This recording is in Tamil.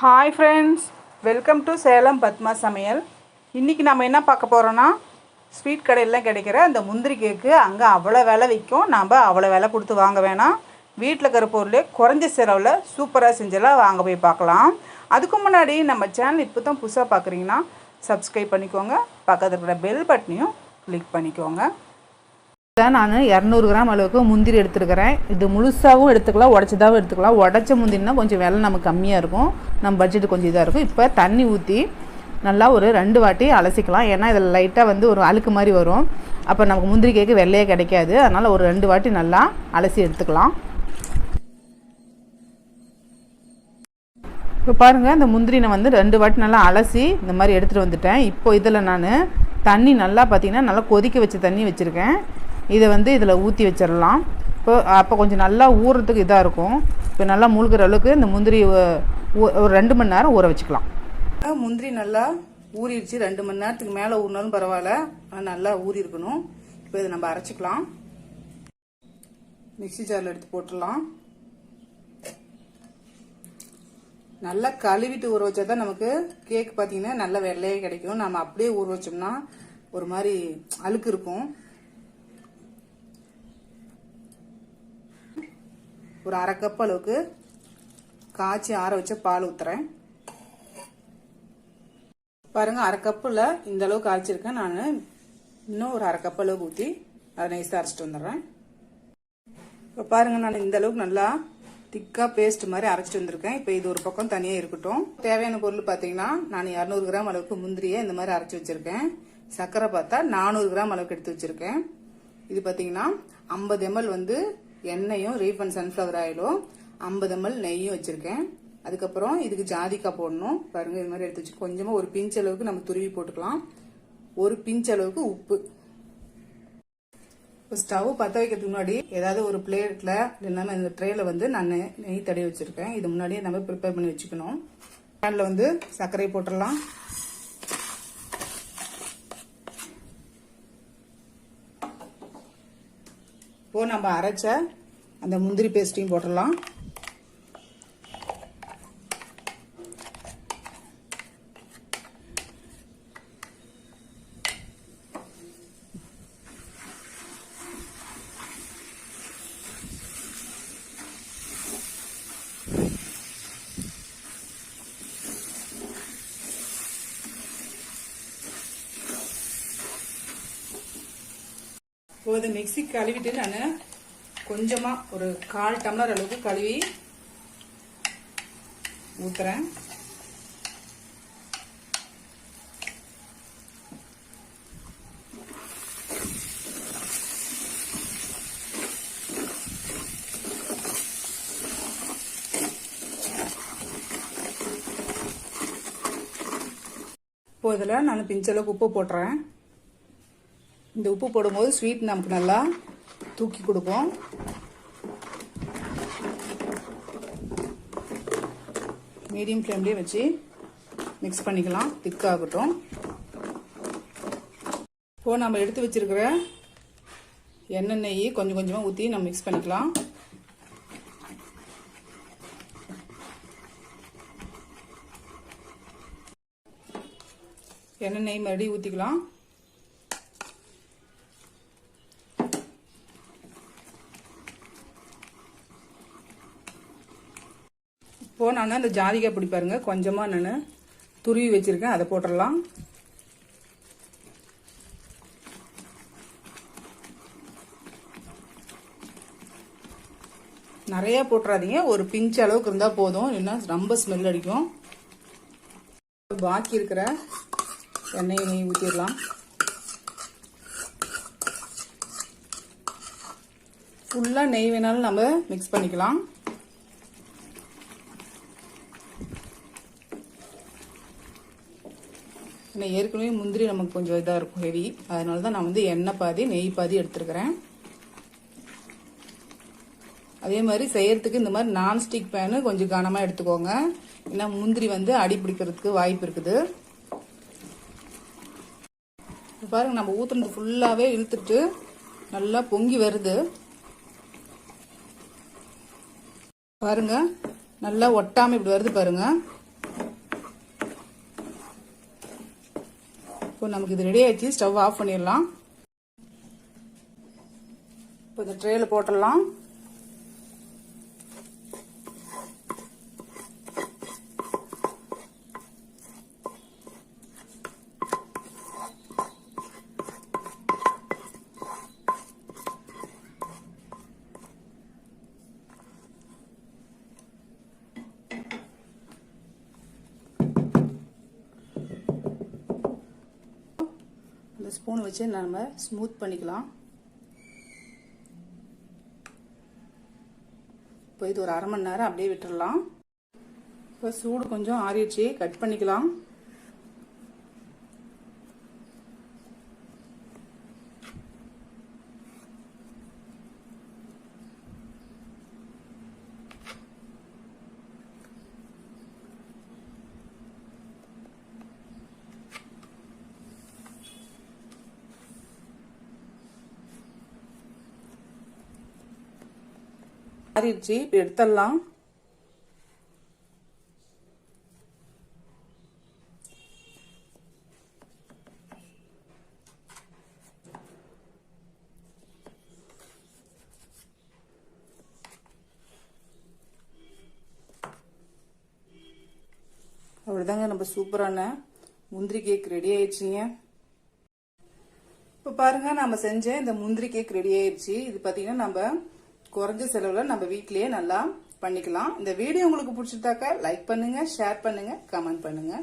Hi friends, welcome to Salem Padma சமையல். இன்றைக்கி நம்ம என்ன பார்க்க போகிறோன்னா, ஸ்வீட் கடையிலாம் கிடைக்கிற அந்த முந்திரி கேக்கு அங்கே அவ்வளோ விலை விற்கும். நாம் அவ்வளோ விலை கொடுத்து வாங்க வேணாம். வீட்டில் இருக்கிற பொருளே குறைஞ்ச செலவில் சூப்பராக செஞ்செல்லாம் வாங்க போய் பார்க்கலாம். அதுக்கு முன்னாடி நம்ம சேனல் இப்போ தான் புதுசாக பார்க்குறீங்கன்னா சப்ஸ்கிரைப் பண்ணிக்கோங்க. பக்கத்தில் இருக்கிற பெல் பட்டனையும் கிளிக் பண்ணிக்கோங்க. நான் 200 கிராம் அளவுக்கு முந்திரி எடுத்துருக்கிறேன். இது முழுசாகவும் எடுத்துக்கலாம், உடச்சதாகவும் எடுத்துக்கலாம். உடச்ச முந்திரினா கொஞ்சம் விலை நமக்கு கம்மியாக இருக்கும், நம்ம பட்ஜெட்டு கொஞ்சம் இதாக இருக்கும். இப்போ தண்ணி ஊற்றி நல்லா ஒரு 2 வாட்டி அலசிக்கலாம். ஏன்னா இதில் லைட்டாக ஒரு அழுக்கு மாதிரி வரும். அப்போ நமக்கு முந்திரி கேக்கு வெள்ளையே கிடைக்காது. அதனால் ஒரு 2 வாட்டி நல்லா அலசி எடுத்துக்கலாம். இப்போ பாருங்கள், இந்த முந்திரி நான் 2 வாட்டி நல்லா அலசி இந்த மாதிரி எடுத்துகிட்டு வந்துட்டேன். இப்போ இதில் நான் தண்ணி நல்லா பார்த்திங்கன்னா நல்லா கொதிக்க வச்ச தண்ணி வச்சுருக்கேன். இதை இதில் ஊற்றி வச்சிடலாம். அப்போ கொஞ்சம் நல்லா ஊறுறதுக்கு இதாக இருக்கும். இப்போ நல்லா மூழ்கிற அளவுக்கு இந்த முந்திரி ஒரு 2 மணி நேரம் ஊற வச்சுக்கலாம். முந்திரி நல்லா ஊறிடுச்சு. 2 மணி நேரத்துக்கு மேலே ஊறினாலும் பரவாயில்ல, ஆனால் நல்லா ஊறி இருக்கணும். இப்போ இதை நம்ம அரைச்சிக்கலாம். மிக்சி ஜாரில் எடுத்து போட்டுடலாம். நல்லா கழுவிட்டு ஊற வச்சா தான் நமக்கு கேக் பார்த்தீங்கன்னா நல்ல வெள்ளையே கிடைக்கும். நம்ம அப்படியே ஊற வச்சோம்னா ஒரு மாதிரி அழுக்கு இருக்கும். ஒரு 1/2 கப் அளவுக்கு காய்ச்சி ஆற வச்ச பால் ஊற்றுறேன். பாருங்க, 1/2 கப்பில் இந்த அளவுக்கு காய்ச்சிருக்கேன். நான் இன்னும் ஒரு 1/2 கப் அளவுக்கு ஊற்றி அதை நைஸாக அரைச்சிட்டு வந்துடுறேன். இப்போ பாருங்க, நான் இந்த அளவுக்கு நல்லா திக்காக பேஸ்ட் மாதிரி அரைச்சிட்டு வந்திருக்கேன். இப்போ இது ஒரு பக்கம் தனியாக இருக்கட்டும். தேவையான பொருள் பார்த்தீங்கன்னா, நான் 200 கிராம் அளவுக்கு முந்திரியை இந்த மாதிரி அரைச்சி வச்சிருக்கேன். சர்க்கரை பார்த்தா 400 கிராம் அளவுக்கு எடுத்து வச்சிருக்கேன். இது பார்த்தீங்கன்னா 50 ml எண்ணெயும் ரீஃபண்ட் சன்ஃப்ளவர் ஆயிலும் 50 ml நெய்யும் வச்சிருக்கேன். அதுக்கப்புறம் இதுக்கு ஜாதிக்காய் போடணும். பாருங்க, இது மாதிரி எடுத்து வச்சு கொஞ்சமாக ஒரு பிஞ்ச் அளவுக்கு நம்ம துருவி போட்டுக்கலாம். ஒரு பிஞ்ச் அளவுக்கு உப்பு. இப்போ ஸ்டவ் பற்ற வைக்கிறதுக்கு முன்னாடி ஏதாவது ஒரு பிளேட்ல இல்லைன்னா இந்த ட்ரேல நான் நெய் தடவி வச்சிருக்கேன். இது முன்னாடியே நம்ம ப்ரிப்பேர் பண்ணி வச்சுக்கணும். பேன்ல சர்க்கரை போட்டுடலாம். இப்போ நம்ம அரைச்ச அந்த முந்திரி பேஸ்ட்டையும் போட்டுடலாம். இப்போ மிக்ஸி கழுவிட்டு நான் கொஞ்சமா ஒரு 1/4 டம்ளர் அளவுக்கு கழுவி ஊத்துறேன். இப்போ இதில் நான் பிஞ்சளவுக்கு உப்பு போட்டுறேன். இந்த உப்பு போடும்போது ஸ்வீட் நமக்கு நல்லா தூக்கி கொடுக்கும். மீடியம் ஃப்ளேம்லேயே வச்சு மிக்ஸ் பண்ணிக்கலாம். திக்காகட்டும். இப்போ நம்ம எடுத்து வச்சிருக்கிற எண்ணெய் நெய் கொஞ்சம் கொஞ்சமாக ஊற்றி நம்ம மிக்ஸ் பண்ணிக்கலாம். எண்ணெய் நெய் மறுபடியும் ஊற்றிக்கலாம். இப்போ நான் அந்த ஜாதிக்காய் பொடி பாருங்க, கொஞ்சமாக நான் துருவி வச்சிருக்கேன், அதை போட்டுடலாம். நிறைய போட்டுறாதீங்க, ஒரு பிஞ்ச் அளவுக்கு இருந்தால் போதும், இல்லைன்னா ரொம்ப ஸ்மெல் அடிக்கும். பாக்கி இருக்கிற எண்ணெயை நெய் ஊற்றிடலாம். ஃபுல்லாக நெய் வேணாலும் நம்ம மிக்ஸ் பண்ணிக்கலாம். ஏற்கனவே முந்திரி நமக்கு கொஞ்சம் இதாக இருக்கும், ஹெவி. அதனால தான் நான் எண்ணெய் பாதி நெய் பாதி எடுத்துருக்கிறேன். அதே மாதிரி செய்யறதுக்கு இந்த மாதிரி நான்ஸ்டிக் பேனு கொஞ்சம் கனமாக எடுத்துக்கோங்க. ஏன்னா முந்திரி அடி பிடிக்கிறதுக்கு வாய்ப்பு இருக்குது. பாருங்க, நம்ம ஊத்துனது ஃபுல்லாகவே இழுத்துட்டு நல்லா பொங்கி வருது. பாருங்க, நல்லா ஒட்டாம இப்படி வருது பாருங்க. இப்போ நமக்கு இது ரெடி ஆயிடுச்சு. ஸ்டவ் ஆஃப் பண்ணிடலாம். இப்போ இந்த ட்ரேல போட்டுடலாம். இந்த ஸ்பூன் வச்சு நம்ம ஸ்மூத் பண்ணிக்கலாம். இப்போ இது ஒரு அரை மணி நேரம் அப்படியே விட்டுடலாம். இப்போ சூடு கொஞ்சம் ஆறிடுச்சு, கட் பண்ணிக்கலாம். ஆறிடுச்சு, இப்போ எடுத்துடலாம். அவ்வளோதாங்க, நம்ம சூப்பரான முந்திரி கேக் ரெடி ஆயிடுச்சுங்க. இப்போ பாருங்க, நம்ம செஞ்ச இந்த முந்திரி கேக் ரெடி ஆயிடுச்சு. இது பார்த்தீங்கன்னா நம்ம குறைஞ்ச செலவுல நம்ம வீட்லயே நல்லா பண்ணிக்கலாம். இந்த வீடியோ உங்களுக்கு பிடிச்சிருந்தாக்க லைக் பண்ணுங்க, ஷேர் பண்ணுங்க, கமெண்ட் பண்ணுங்க.